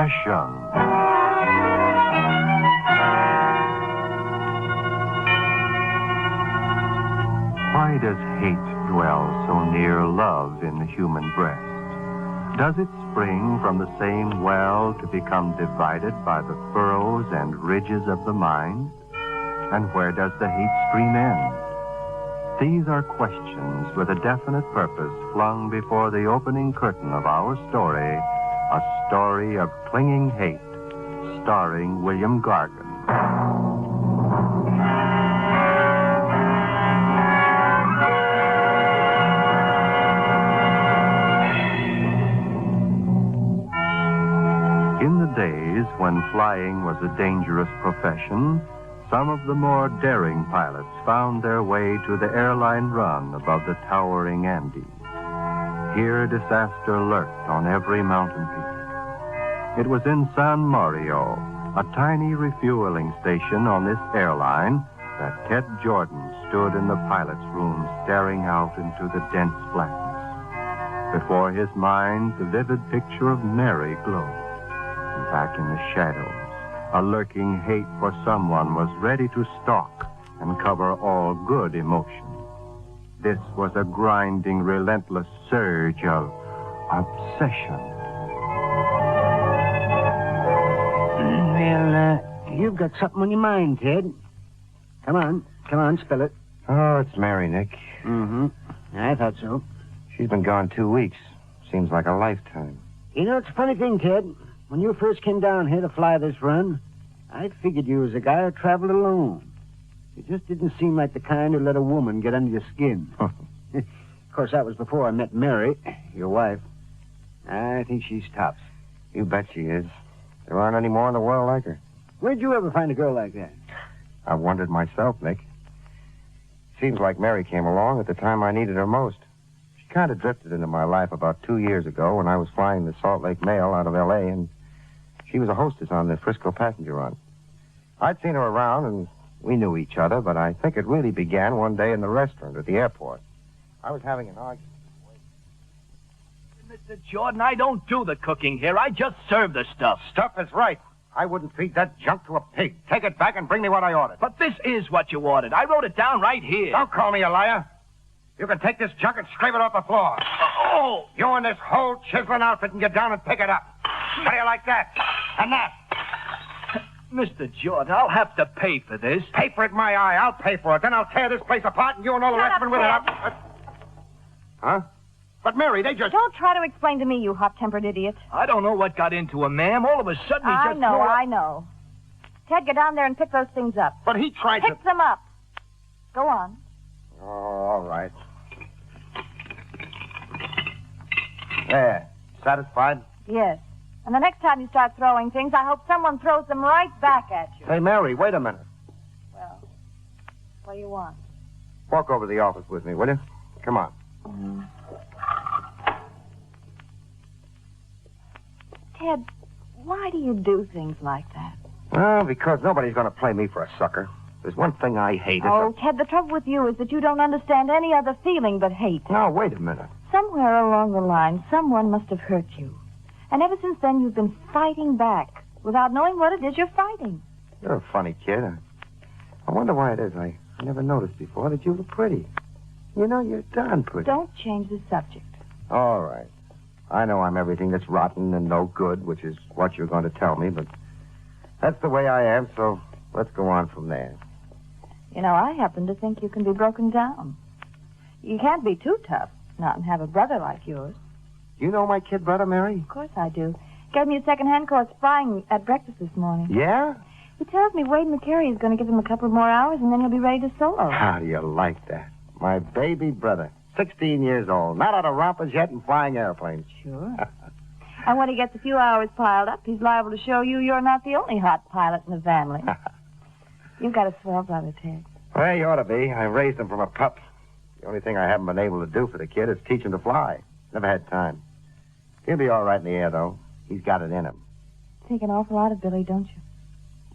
Passion. Why does hate dwell so near love in the human breast? Does it spring from the same well to become divided by the furrows and ridges of the mind? And where does the hate stream end? These are questions with a definite purpose flung before the opening curtain of our story, a story of clinging hate, starring William Gargan. In the days when flying was a dangerous profession, some of the more daring pilots found their way to the airline run above the towering Andes. Here disaster lurked on every mountain peak. It was in San Mario, a tiny refueling station on this airline, that Ted Jordan stood in the pilot's room staring out into the dense blackness. Before his mind, the vivid picture of Mary glowed. Back in the shadows, a lurking hate for someone was ready to stalk and cover all good emotion. This was a grinding, relentless surge of obsession. Well, you've got something on your mind, Ted. Come on, spill it. Oh, it's Mary, Nick. Mm-hmm. I thought so. She's been gone 2 weeks. Seems like a lifetime. You know, it's a funny thing, Ted. When you first came down here to fly this run, I figured you was a guy who traveled alone. You just didn't seem like the kind who let a woman get under your skin. Of course, that was before I met Mary, your wife. I think she's tops. You bet she is. There aren't any more in the world like her. Where'd you ever find a girl like that? I've wondered myself, Nick. Seems like Mary came along at the time I needed her most. She kind of drifted into my life about 2 years ago when I was flying the Salt Lake Mail out of L.A., and she was a hostess on the Frisco passenger run. I'd seen her around, and we knew each other, but I think it really began one day in the restaurant at the airport. I was having an argument. Mr. Jordan, I don't do the cooking here. I just serve the stuff. Stuff is right. I wouldn't feed that junk to a pig. Take it back and bring me what I ordered. But this is what you ordered. I wrote it down right here. Don't call me a liar. You can take this junk and scrape it off the floor. Oh! You and this whole chiseling outfit can get down and pick it up. How do you like that? And that? Mr. Jordan, I'll have to pay for this. Pay for it, my eye. I'll pay for it. Then I'll tear this place apart and you and all the rest of it with it up. Huh? But, Mary, they just... Don't try to explain to me, you hot-tempered idiot. I don't know what got into him, ma'am. All of a sudden he I know. Ted, get down there and pick those things up. But he tried Pick them up. Go on. Oh, all right. There. Satisfied? Yes. And the next time you start throwing things, I hope someone throws them right back at you. Hey, Mary, wait a minute. Well, what do you want? Walk over to the office with me, will you? Come on. Ted, why do you do things like that? Well, because nobody's going to play me for a sucker. There's one thing I hate. Ted, the trouble with you is that you don't understand any other feeling but hate. Now, wait a minute. Somewhere along the line, someone must have hurt you. And ever since then, you've been fighting back without knowing what it is you're fighting. You're a funny kid. I wonder why it is. I never noticed before that you were pretty. You know, you're darn pretty. Don't change the subject. All right. I know I'm everything that's rotten and no good, which is what you're going to tell me, but that's the way I am, so let's go on from there. You know, I happen to think you can be broken down. You can't be too tough, not and have a brother like yours. You know my kid brother, Mary? Of course I do. Gave me a second-hand course flying at breakfast this morning. Yeah? He tells me Wade McCary is going to give him a couple more hours, and then he'll be ready to solo. How do you like that? My baby brother, 16 years old, not out of rompers yet and flying airplanes. Sure. And when he gets a few hours piled up, he's liable to show you you're not the only hot pilot in the family. You've got a swell brother, Ted. Well, you ought to be. I raised him from a pup. The only thing I haven't been able to do for the kid is teach him to fly. Never had time. He'll be all right in the air, though. He's got it in him. Think an awful lot of Billy, don't you?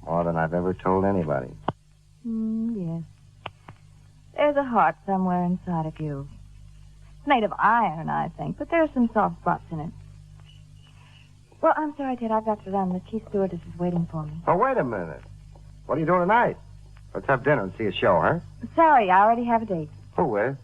More than I've ever told anybody. Yes. There's a heart somewhere inside of you. It's made of iron, I think, but there are some soft spots in it. Well, I'm sorry, Ted. I've got to run. The chief stewardess is waiting for me. Oh, wait a minute. What are you doing tonight? Let's have dinner and see a show, huh? Sorry, I already have a date. Who with?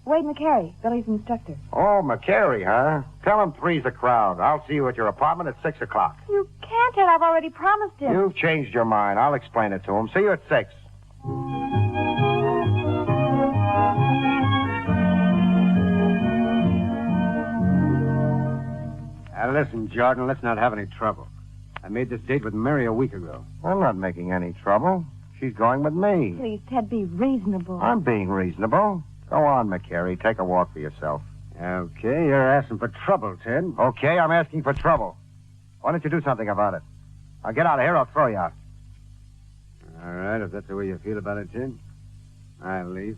Wade McCary, Billy's instructor. Oh, McCary, huh? Tell him 3's the crowd. I'll see you at your apartment at 6 o'clock. You can't, Ted. I've already promised him. You've changed your mind. I'll explain it to him. See you at 6. Now, listen, Jordan, let's not have any trouble. I made this date with Mary a week ago. I'm not making any trouble. She's going with me. Please, Ted, be reasonable. I'm being reasonable. Go on, McCary. Take a walk for yourself. Okay, you're asking for trouble, Ted. Okay, I'm asking for trouble. Why don't you do something about it? I'll get out of here. I'll throw you out. All right, if that's the way you feel about it, Ted, I'll leave.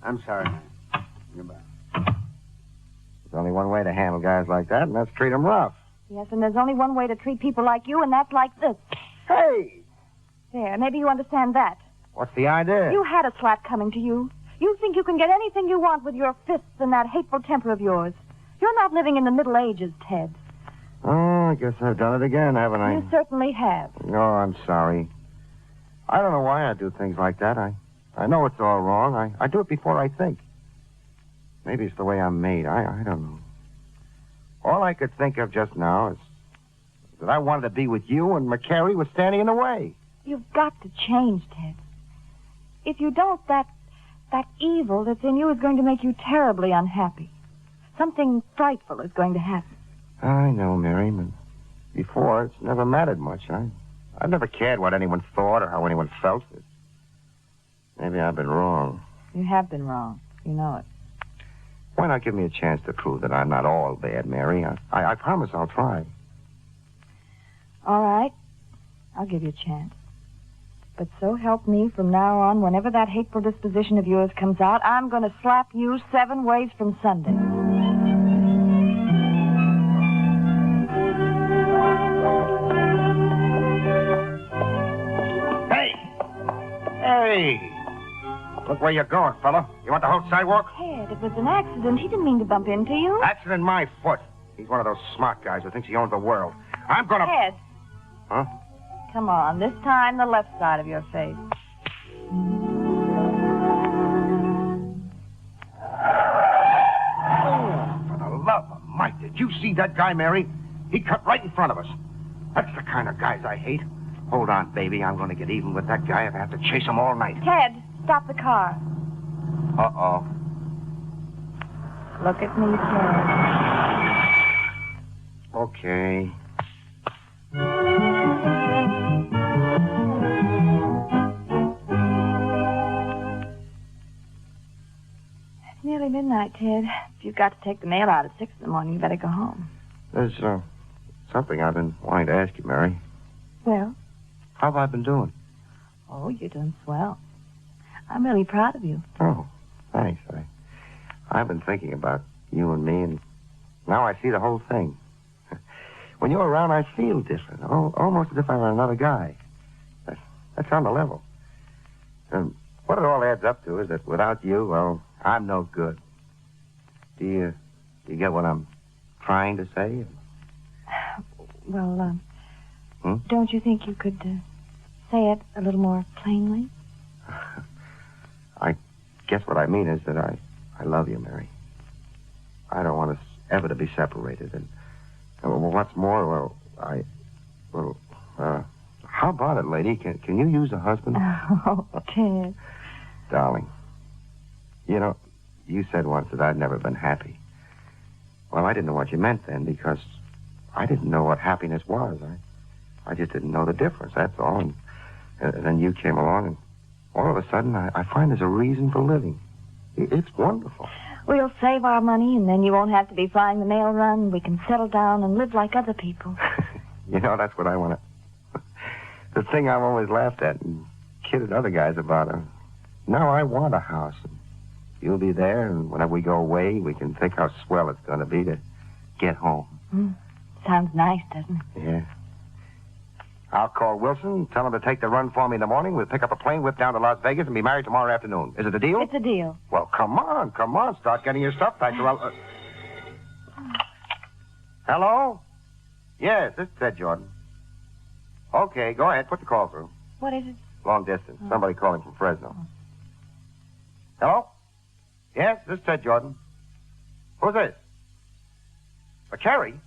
I'm sorry. Goodbye. There's only one way to handle guys like that, and that's treat them rough. Yes, and there's only one way to treat people like you, and that's like this. Hey! There, maybe you understand that. What's the idea? You had a slap coming to you. You think you can get anything you want with your fists and that hateful temper of yours. You're not living in the Middle Ages, Ted. Oh, I guess I've done it again, haven't I? You certainly have. No, I'm sorry. I don't know why I do things like that. I know it's all wrong. I do it before I think. Maybe it's the way I'm made. I don't know. All I could think of just now is that I wanted to be with you and McCary was standing in the way. You've got to change, Ted. If you don't, that evil that's in you is going to make you terribly unhappy. Something frightful is going to happen. I know, Mary, but before it's never mattered much. I've never cared what anyone thought or how anyone felt. Maybe I've been wrong. You have been wrong. You know it. Why not give me a chance to prove that I'm not all bad, Mary? I promise I'll try. All right. I'll give you a chance. But so help me, from now on, whenever that hateful disposition of yours comes out, I'm going to slap you 7 ways from Sunday. Hey! Look where you're going, fella. You want the whole sidewalk? Ted, it was an accident. He didn't mean to bump into you. Accident my foot. He's one of those smart guys who thinks he owns the world. I'm gonna... Ted. Huh? Come on, this time the left side of your face. Oh, for the love of Mike, did you see that guy, Mary? He cut right in front of us. That's the kind of guys I hate. Hold on, baby. I'm going to get even with that guy if I have to chase him all night. Ted, stop the car. Uh-oh. Look at me, Ted. Okay. It's nearly midnight, Ted. If you've got to take the mail out at 6 in the morning, you better go home. There's something I've been wanting to ask you, Mary. Well? How have I been doing? Oh, you're doing swell. I'm really proud of you. Oh, thanks. I've been thinking about you and me, and now I see the whole thing. When you're around, I feel different, almost as if I were another guy. That's on the level. And what it all adds up to is that without you, well, I'm no good. Do you get what I'm trying to say? Well, don't you think you could say it a little more plainly? I guess what I mean is that I love you, Mary. I don't want us ever to be separated. And what's more, how about it, lady? Can you use a husband? Oh, Ted. Darling, you know, you said once that I'd never been happy. Well, I didn't know what you meant then because I didn't know what happiness was. I just didn't know the difference, that's all. And then you came along, and all of a sudden, I find there's a reason for living. It's wonderful. We'll save our money, and then you won't have to be flying the mail run. We can settle down and live like other people. You know, that's what I want to... The thing I've always laughed at and kidded other guys about. Now I want a house. And you'll be there, and whenever we go away, we can think how swell it's going to be to get home. Sounds nice, doesn't it? Yeah. I'll call Wilson, tell him to take the run for me in the morning. We'll pick up a plane, whip down to Las Vegas, and be married tomorrow afternoon. Is it a deal? It's a deal. Well, come on. Start getting your stuff packed. Hello? Yes, this is Ted Jordan. Okay, go ahead. Put the call through. What is it? Long distance. Somebody calling from Fresno. Hello? Yes, this is Ted Jordan. Who's this? McCary?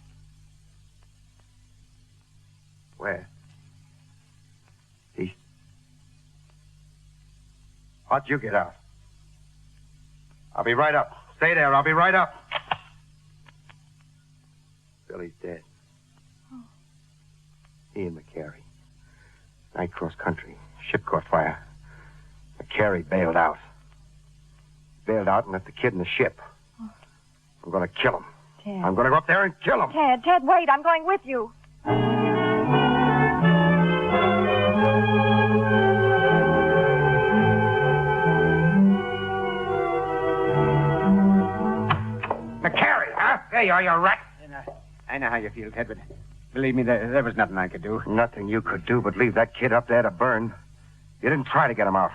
Where? He's... How'd you get out? I'll be right up. Stay there. I'll be right up. Billy's dead. Oh. He and McCary. Night cross country. Ship caught fire. McCary bailed out. Bailed out and left the kid in the ship. Oh. I'm going to kill him. Ted. I'm going to go up there and kill him. Ted, wait. I'm going with you. McCary, huh? There you are, you rat. I know how you feel, Ted, but believe me, there was nothing I could do. Nothing you could do but leave that kid up there to burn. You didn't try to get him out.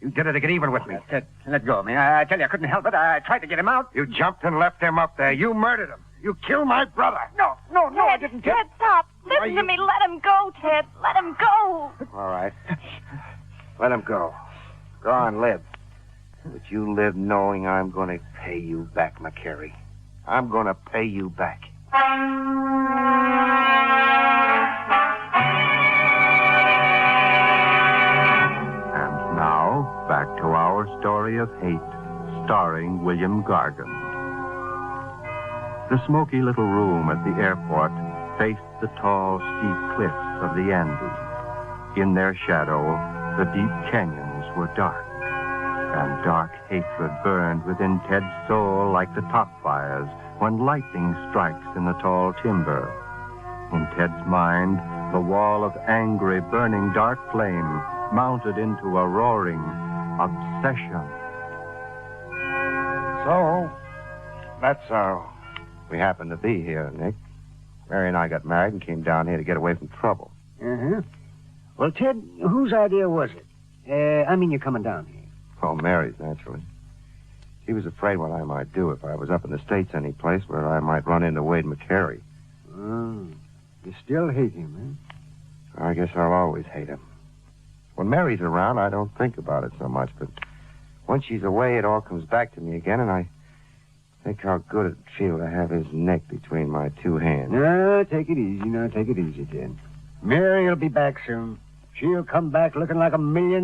You did it to get even with me. Ted, let go of me. I tell you, I couldn't help it. I tried to get him out. You jumped and left him up there. You murdered him. You killed my brother. No, I didn't. Ted, stop. Listen to me. Let him go, Ted. Let him go. All right. Let him go. Go on, live. But you live knowing I'm going to pay you back, McCary. I'm going to pay you back. And now, back to our story of hate, starring William Gargan. The smoky little room at the airport faced the tall, steep cliffs of the Andes. In their shadow, the deep canyons were dark, and dark hatred burned within Ted's soul like the top fires when lightning strikes in the tall timber. In Ted's mind, the wall of angry, burning dark flame mounted into a roaring obsession. So, that's how we happened to be here, Nick. Mary and I got married and came down here to get away from trouble. Uh-huh. Well, Ted, whose idea was it? I mean, you're coming down here. Well, Mary's, naturally. She was afraid what I might do if I was up in the States any place where I might run into Wade McCary. Oh, you still hate him, huh? I guess I'll always hate him. When Mary's around, I don't think about it so much, but when she's away, it all comes back to me again, and I think how good it'd feel to have his neck between my two hands. No, take it easy. Now, take it easy, Ted. Mary will be back soon. She'll come back looking like $1 million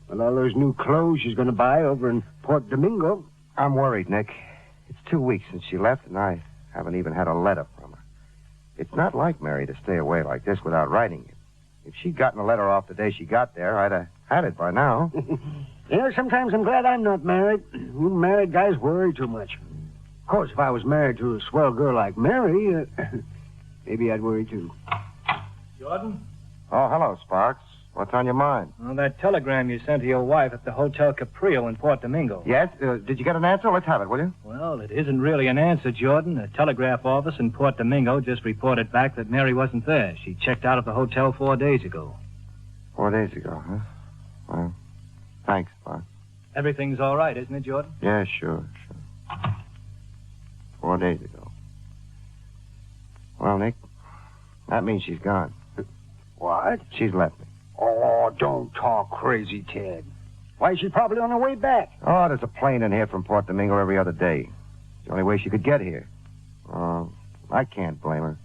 with all those new clothes she's going to buy over in Port Domingo. I'm worried, Nick. It's 2 weeks since she left, and I haven't even had a letter from her. It's not like Mary to stay away like this without writing it. If she'd gotten a letter off the day she got there, I'd have had it by now. You know, sometimes I'm glad I'm not married. You married guys worry too much. Of course, if I was married to a swell girl like Mary, maybe I'd worry too. Jordan? Oh, hello, Sparks. What's on your mind? Well, that telegram you sent to your wife at the Hotel Caprio in Port Domingo. Yes? Did you get an answer? Let's have it, will you? Well, it isn't really an answer, Jordan. The telegraph office in Port Domingo just reported back that Mary wasn't there. She checked out of the hotel 4 days ago. 4 days ago, huh? Well, thanks, Sparks. Everything's all right, isn't it, Jordan? Yeah, sure. 4 days ago. Well, Nick, that means she's gone. What? She's left me. Oh, don't talk crazy, Ted. Why, she's probably on her way back. Oh, there's a plane in here from Port Domingo every other day. It's the only way she could get here. Oh, I can't blame her.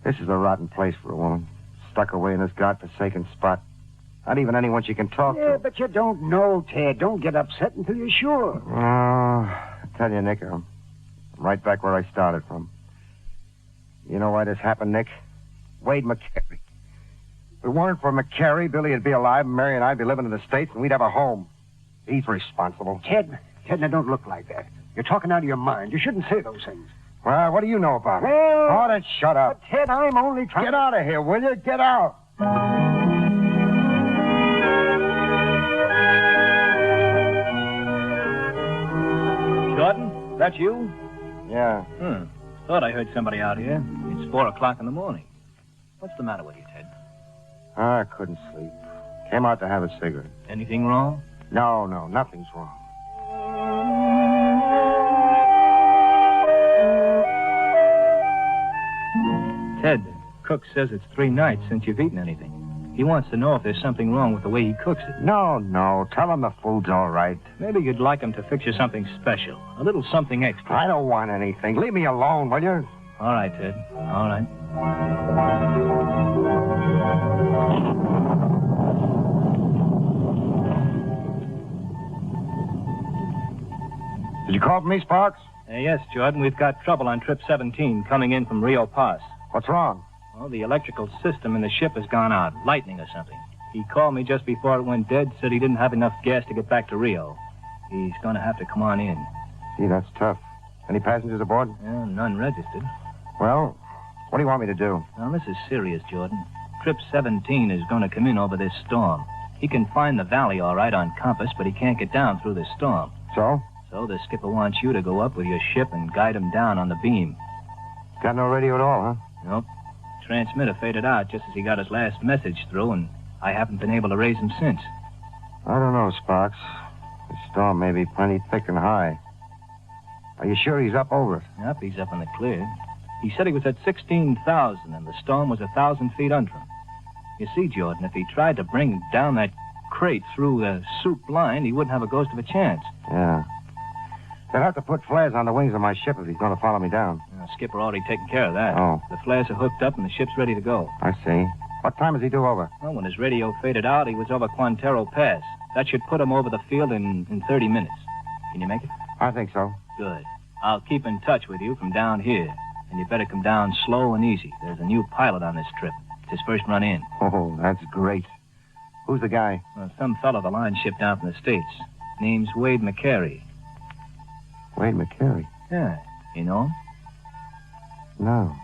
This is a rotten place for a woman. Stuck away in this godforsaken spot. Not even anyone she can talk Yeah, to. but you don't know, Ted. Don't get upset until you're sure. Oh, I tell you, Nick, I'm right back where I started from. You know why this happened, Nick? Wade McCary. If it weren't for McCary, Billy would be alive, and Mary and I'd be living in the States, and we'd have a home. He's responsible. Ted, now don't look like that. You're talking out of your mind. You shouldn't say those things. Well, what do you know about it? Well... Oh, then shut up. But, Ted, I'm only trying... Get out of here, will you? Get out. Jordan, that you? Yeah. Thought I heard somebody out here. It's 4 o'clock in the morning. What's the matter with you, Ted? I couldn't sleep. Came out to have a cigarette. Anything wrong? No, nothing's wrong. Ted, the cook says it's 3 nights since you've eaten anything. He wants to know if there's something wrong with the way he cooks it. No. Tell him the food's all right. Maybe you'd like him to fix you something special. A little something extra. I don't want anything. Leave me alone, will you? All right, Ted. All right. Did you call for me, Sparks? Yes, Jordan. We've got trouble on trip 17 coming in from Rio Pass. What's wrong? Well, the electrical system in the ship has gone out. Lightning or something. He called me just before it went dead, said he didn't have enough gas to get back to Rio. He's going to have to come on in. Gee, that's tough. Any passengers aboard? None registered. Well, what do you want me to do? Now, this is serious, Jordan. Trip 17 is going to come in over this storm. He can find the valley all right on compass, but he can't get down through this storm. So? So the skipper wants you to go up with your ship and guide him down on the beam. Got no radio at all, huh? Nope. Transmitter faded out just as he got his last message through, and I haven't been able to raise him since. I don't know, Sparks. The storm may be plenty thick and high. Are you sure he's up over it? Yep, he's up in the clear. He said he was at 16,000, and the storm was 1,000 feet under him. You see, Jordan, if he tried to bring down that crate through the soup blind, he wouldn't have a ghost of a chance. Yeah. They'd have to put flares on the wings of my ship if he's going to follow me down. Skipper already taken care of that. Oh. The flares are hooked up and the ship's ready to go. I see. What time is he due over? Well, when his radio faded out, he was over Quintero Pass. That should put him over the field in 30 minutes. Can you make it? I think so. Good. I'll keep in touch with you from down here. And you better come down slow and easy. There's a new pilot on this trip. It's his first run in. Oh, that's great. Who's the guy? Well, some fellow the line shipped down from the States. Name's Wade McCary. Wade McCary? Yeah. You know him? No.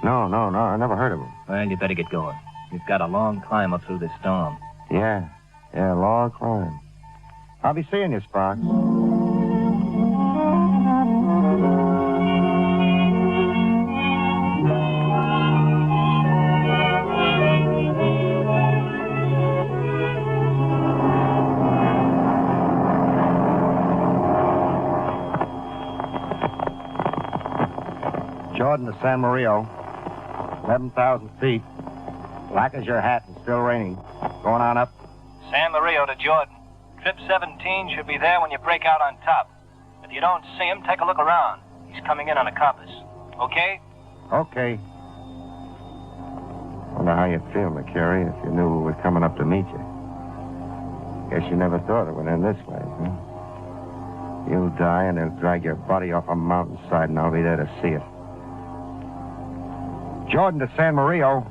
No, I never heard of him. Well, you better get going. You've got a long climb up through this storm. Yeah, long climb. I'll be seeing you, Sparks. Jordan to San Mario, 11,000 feet. Black as your hat and still raining. Going on up. San Mario to Jordan. Trip 17 should be there when you break out on top. If you don't see him, take a look around. He's coming in on a compass. Okay? Okay. Wonder how you'd feel, McCary, if you knew we were coming up to meet you. Guess you never thought it would end this way, huh? You'll die and they'll drag your body off a mountainside and I'll be there to see it. Jordan to San Mario.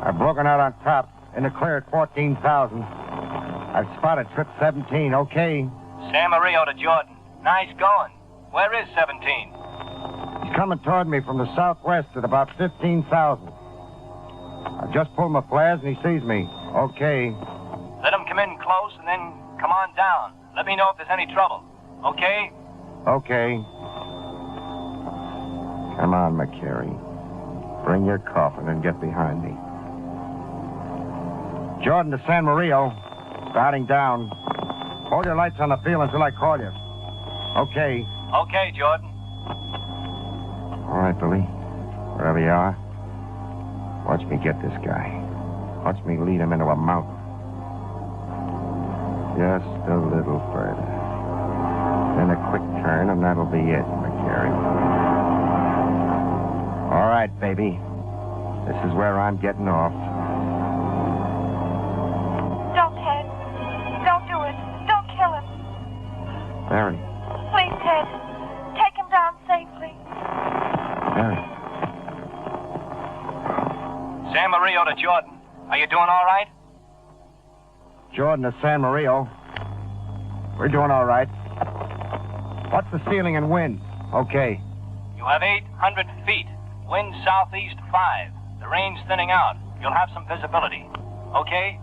I've broken out on top in the clear at 14,000. I've spotted trip 17, okay? San Mario to Jordan. Nice going. Where is 17? He's coming toward me from the southwest at about 15,000. I've just pulled my flares and he sees me. Okay. Let him come in close and then come on down. Let me know if there's any trouble. Okay? Okay. Come on, McCary. Bring your coffin and get behind me. Jordan to San Mario. Starting down. Hold your lights on the field until I call you. Okay. Okay, Jordan. All right, Billy. Wherever you are, watch me get this guy. Watch me lead him into a mountain. Just a little further. Then a quick turn, and that'll be it, McCary. All right, baby. This is where I'm getting off. Don't, Ted. Don't do it. Don't kill him. Mary. Please, Ted. Take him down safely. Mary. San Mario to Jordan. Are you doing all right? Jordan to San Mario. We're doing all right. What's the ceiling and wind? Okay. You have 800 feet. Wind southeast 5. The rain's thinning out. You'll have some visibility. Okay?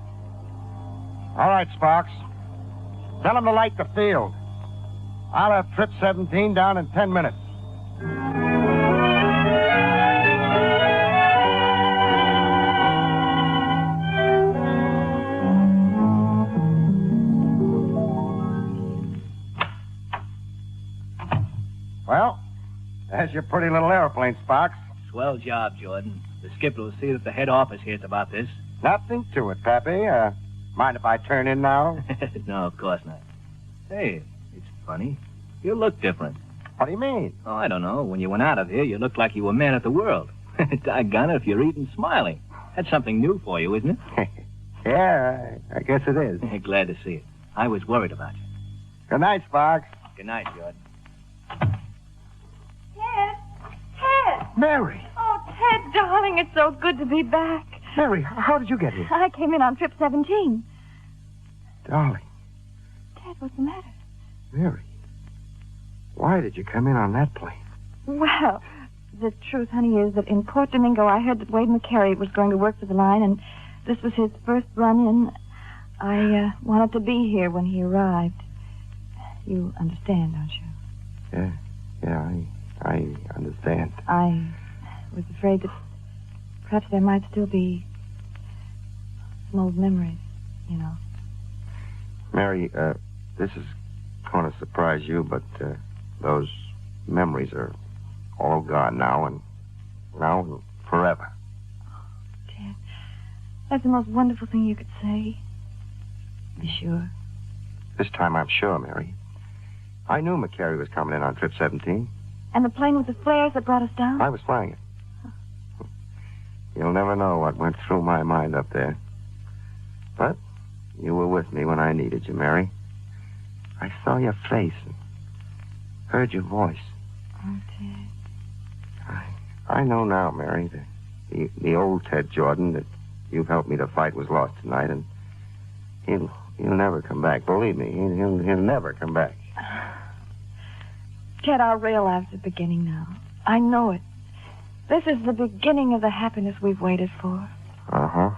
All right, Sparks. Tell him to light the field. I'll have trip 17 down in 10 minutes. Well, there's your pretty little airplane, Sparks. Swell job, Jordan. The skipper will see that the head office hears about this. Nothing to it, Pappy. Mind if I turn in now? No, of course not. Hey, it's funny. You look different. What do you mean? Oh, I don't know. When you went out of here, you looked like you were man of the world. Doggone it, if you're eating smiling. That's something new for you, isn't it? Yeah, I guess it is. Glad to see it. I was worried about you. Good night, Sparks. Good night, Jordan. Ted! Ted! Mary! Oh, Ted, darling, it's so good to be back. Mary, how did you get here? I came in on trip 17. Darling, Ted, what's the matter? Mary, why did you come in on that plane? Well, the truth, honey, is that in Port Domingo, I heard that Wade McCary was going to work for the line, and this was his first run-in. I wanted to be here when he arrived. You understand, don't you? Yeah, I understand. I was afraid that perhaps there might still be some old memories, you know. Mary, this is going to surprise you, but those memories are all gone now and forever. Ted, that's the most wonderful thing you could say. Be sure. This time I'm sure, Mary. I knew McCary was coming in on trip 17. And the plane with the flares that brought us down? I was flying it. You'll never know what went through my mind up there. But you were with me when I needed you, Mary. I saw your face and heard your voice. Oh, Ted. I know now, Mary, that the old Ted Jordan that you helped me to fight was lost tonight, and he'll never come back. Believe me, he'll never come back. Ted, our real lives are beginning now. I know it. This is the beginning of the happiness we've waited for. Uh-huh.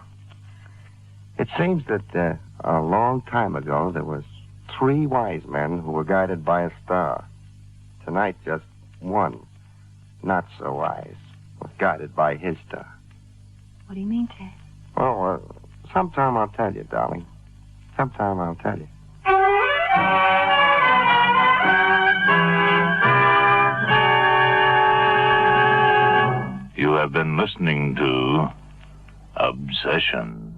It seems that a long time ago there was 3 wise men who were guided by a star. Tonight, just one, not so wise, was guided by his star. What do you mean, Ted? Well, sometime I'll tell you, darling. Sometime I'll tell you. You have been listening to Obsession.